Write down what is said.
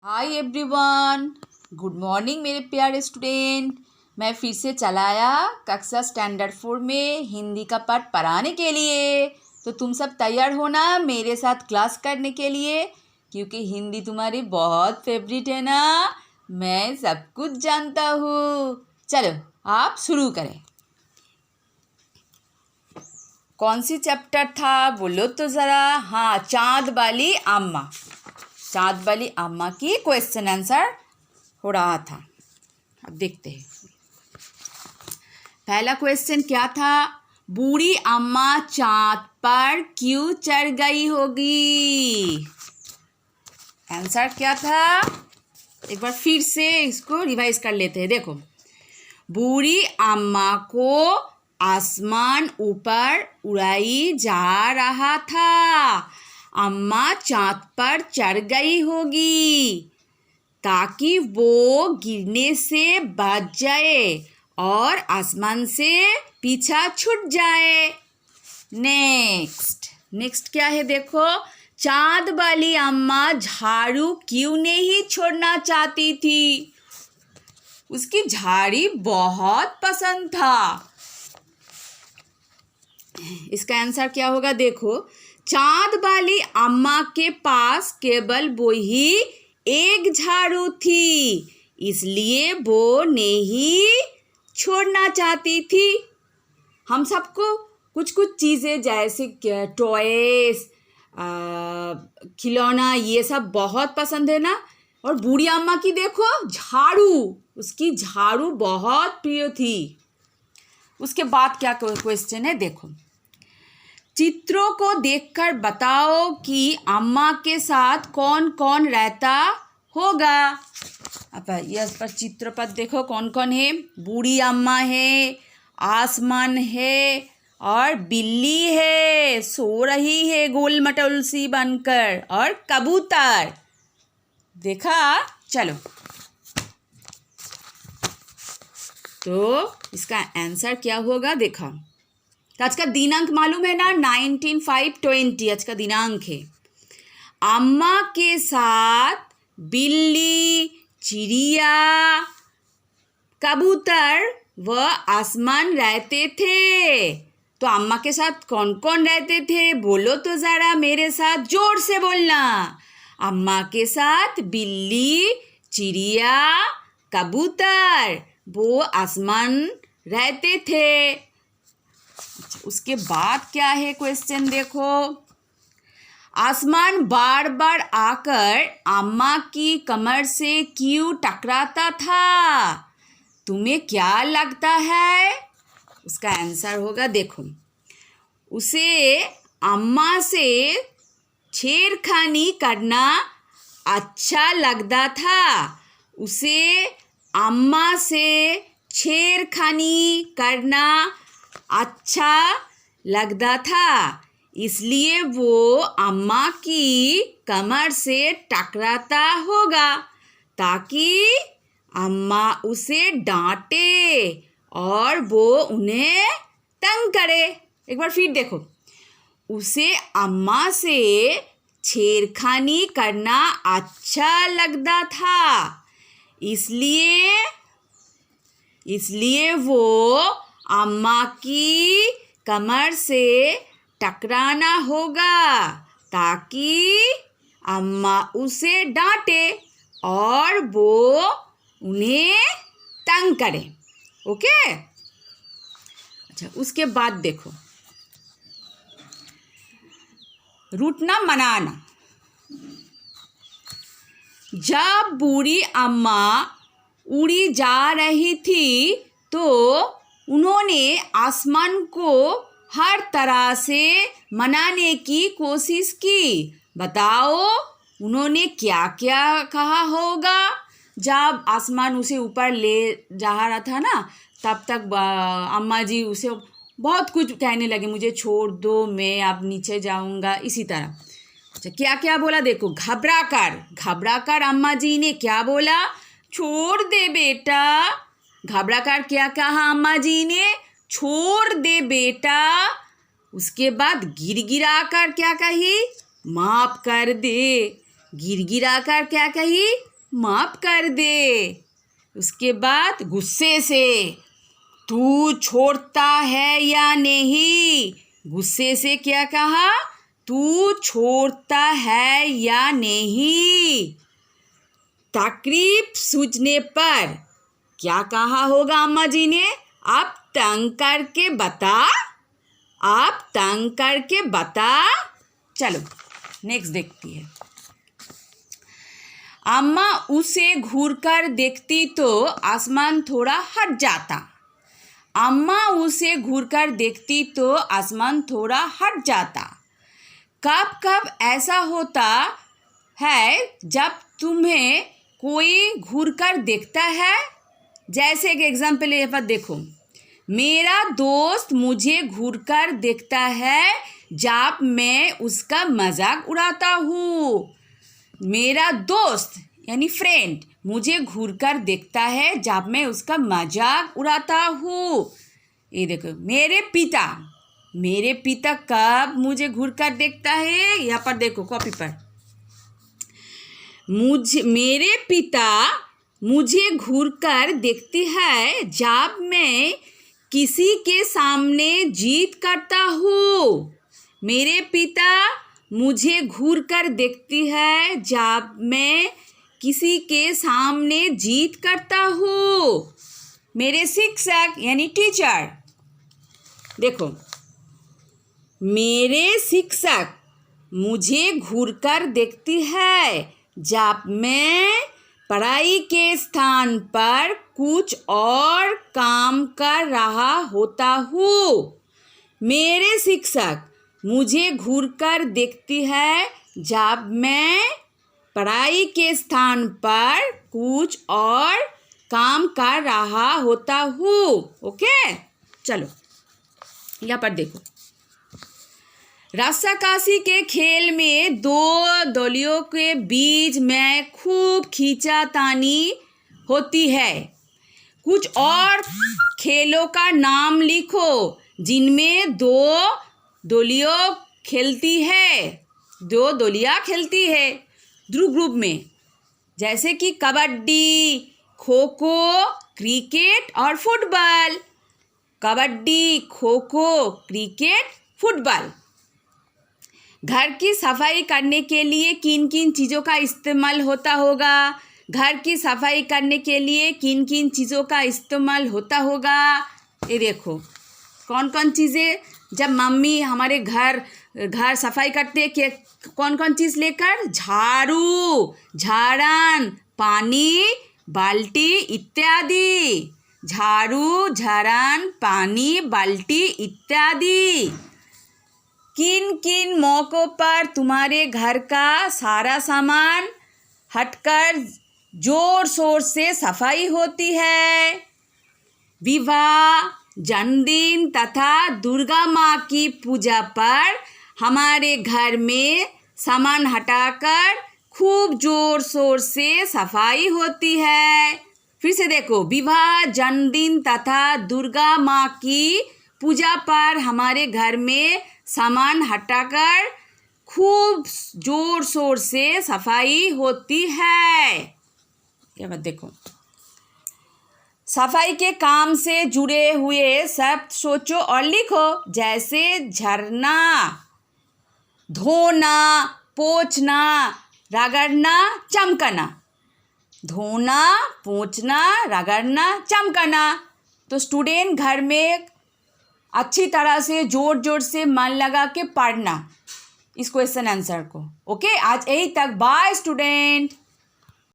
Hi everyone, good morning मेरे प्यारे student. मैं फिर से चला आया कक्षा स्टैंडर्ड 4 में हिंदी का पाठ पढ़ाने के लिए। तो तुम सब तैयार हो ना मेरे साथ क्लास करने के लिए, क्योंकि हिंदी तुम्हारी बहुत फेवरेट है ना। मैं सब कुछ जानता हूँ। चलो आप शुरू करें। कौन सी चैप्टर था बोलो तो ज़रा। हाँ, चाँद वाली अम्मा। चाँद वाली अम्मा की क्वेश्चन आंसर हो रहा था। अब देखते हैं पहला क्वेश्चन क्या था। बूढ़ी अम्मा चाँद पर क्यों चढ़ गई होगी। आंसर क्या था, एक बार फिर से इसको रिवाइज कर लेते हैं। देखो, बूढ़ी अम्मा को आसमान ऊपर उड़ाई जा रहा था। अम्मा चाँद पर चढ़ गई होगी ताकि वो गिरने से बच जाए और आसमान से पीछा छूट जाए। नेक्स्ट क्या है देखो। चाँद वाली अम्मा झाड़ू क्यों नहीं छोड़ना चाहती थी। उसकी झाड़ी बहुत पसंद था। इसका आंसर क्या होगा देखो। चाँद वाली अम्मा के पास केवल वही एक झाड़ू थी, इसलिए वो नहीं छोड़ना चाहती थी। हम सबको कुछ कुछ चीज़ें जैसे टॉयस, खिलौना, ये सब बहुत पसंद है ना। और बूढ़ी अम्मा की देखो झाड़ू, उसकी झाड़ू बहुत प्रिय थी। उसके बाद क्या क्वेश्चन है देखो। चित्रों को देखकर बताओ कि अम्मा के साथ कौन कौन रहता होगा। अब यस पर चित्र पर देखो कौन कौन है। बूढ़ी अम्मा है, आसमान है और बिल्ली है, सो रही है गोल मटोल सी बनकर, और कबूतर। देखा। चलो तो इसका आंसर क्या होगा देखा। तो आज का दिनांक मालूम है ना, 19/5/20 आज का दिनांक है। अम्मा के साथ बिल्ली, चिड़िया, कबूतर व आसमान रहते थे। तो अम्मा के साथ कौन कौन रहते थे बोलो तो ज़रा मेरे साथ, जोर से बोलना। अम्मा के साथ बिल्ली, चिड़िया, कबूतर, वो आसमान रहते थे। अच्छा, उसके बाद क्या है क्वेश्चन देखो। आसमान बार बार आकर अम्मा की कमर से क्यों टकराता था। तुम्हें क्या लगता है। उसका आंसर होगा देखो। उसे अम्मा से छेड़खानी करना अच्छा लगता था। उसे अम्मा से छेड़खानी करना अच्छा लगता था, इसलिए वो अम्मा की कमर से टकराता होगा ताकि अम्मा उसे डांटे और वो उन्हें तंग करे। एक बार फिर देखो। उसे अम्मा से छेड़खानी करना अच्छा लगता था, इसलिए वो अम्मा की कमर से टकराना होगा ताकि अम्मा उसे डांटे और वो उन्हें तंग करे। ओके। अच्छा, उसके बाद देखो। रूठना मनाना। जब बूढ़ी अम्मा उड़ी जा रही थी तो उन्होंने आसमान को हर तरह से मनाने की कोशिश की। बताओ उन्होंने क्या क्या कहा होगा। जब आसमान उसे ऊपर ले जा रहा था ना, तब तक अम्मा जी उसे बहुत कुछ कहने लगे, मुझे छोड़ दो, मैं अब नीचे जाऊंगा, इसी तरह। अच्छा, क्या क्या बोला देखो। घबरा कर अम्मा जी ने क्या बोला, छोड़ दे बेटा। घबरा कर क्या कहा अम्मा जी ने, छोड़ दे बेटा। उसके बाद गिड़गिड़ा कर क्या कही, माफ कर दे। गिड़गिड़ा कर क्या कही, माफ कर दे। उसके बाद गुस्से से, तू छोड़ता है या नहीं? गुस्से से क्या कहा? तू छोड़ता है या नहीं? तकलीफ सूझने पर क्या कहा होगा अम्मा जी ने? आप तंग करके बता, आप तंग करके बता। चलो नेक्स्ट देखती है। अम्मा उसे घूरकर देखती तो आसमान थोड़ा हट जाता। अम्मा उसे घूरकर देखती तो आसमान थोड़ा हट जाता। कब कब ऐसा होता है जब तुम्हें कोई घूरकर देखता है? जैसे कि एग्जाम्पल यहाँ पर देखो, मेरा दोस्त मुझे घूरकर देखता है जब मैं उसका मजाक उड़ाता हूँ। मेरा दोस्त यानी फ्रेंड मुझे घूरकर देखता है जब मैं उसका मजाक उड़ाता हूँ। ये देखो, मेरे पिता कब मुझे घूरकर देखता है? यहाँ पर देखो कॉपी पर, मेरे पिता मुझे घूरकर देखती है जब मैं किसी के सामने जीत करता हूँ। मेरे पिता मुझे घूरकर देखती है जब मैं किसी के सामने जीत करता हूँ। मेरे शिक्षक यानी टीचर, देखो, मेरे शिक्षक मुझे घूरकर देखती है जब मैं पढ़ाई के स्थान पर कुछ और काम कर रहा होता हूँ। मेरे शिक्षक मुझे घूरकर देखती है जब मैं पढ़ाई के स्थान पर कुछ और काम कर रहा होता हूँ। ओके, चलो यहाँ पर देखो, रस्साकशी के खेल में दो दलियों के बीच में खूब खींचातानी होती है। कुछ और खेलों का नाम लिखो जिनमें दो दलियों खेलती है, दो दलियाँ खेलती है ग्रुप में, जैसे कि कबड्डी, खो खो, क्रिकेट और football. Kabaddi, kho kho, cricket, football. घर की सफाई करने के लिए किन किन चीज़ों का इस्तेमाल होता होगा? घर की सफाई करने के लिए किन किन चीज़ों का इस्तेमाल होता होगा? ये देखो, कौन कौन चीज़ें जब मम्मी हमारे घर सफाई करते हैं, कि कौन कौन चीज़ लेकर? झाड़ू, झाड़न, पानी, बाल्टी इत्यादि। झाड़ू, झाड़न, पानी, बाल्टी इत्यादि। किन किन मौक़ों पर तुम्हारे घर का सारा सामान हटकर जोर शोर से सफाई होती है? विवाह, जन्मदिन तथा दुर्गा माँ की पूजा पर हमारे घर में सामान हटाकर खूब जोर शोर से सफाई होती है। फिर से देखो, विवाह, जन्मदिन तथा दुर्गा माँ की पूजा पर हमारे घर में सामान हटाकर खूब जोर शोर से सफाई होती है। ये बात देखो, सफाई के काम से जुड़े हुए शब्द सोचो और लिखो, जैसे झरना, धोना, पोंछना, रगड़ना, चमकना। धोना, पोंछना, रगड़ना, चमकना। तो स्टूडेंट घर में अच्छी तरह से जोर जोर से मन लगा के पढ़ना इस क्वेश्चन आंसर को। ओके, आज यही तक। Bye student.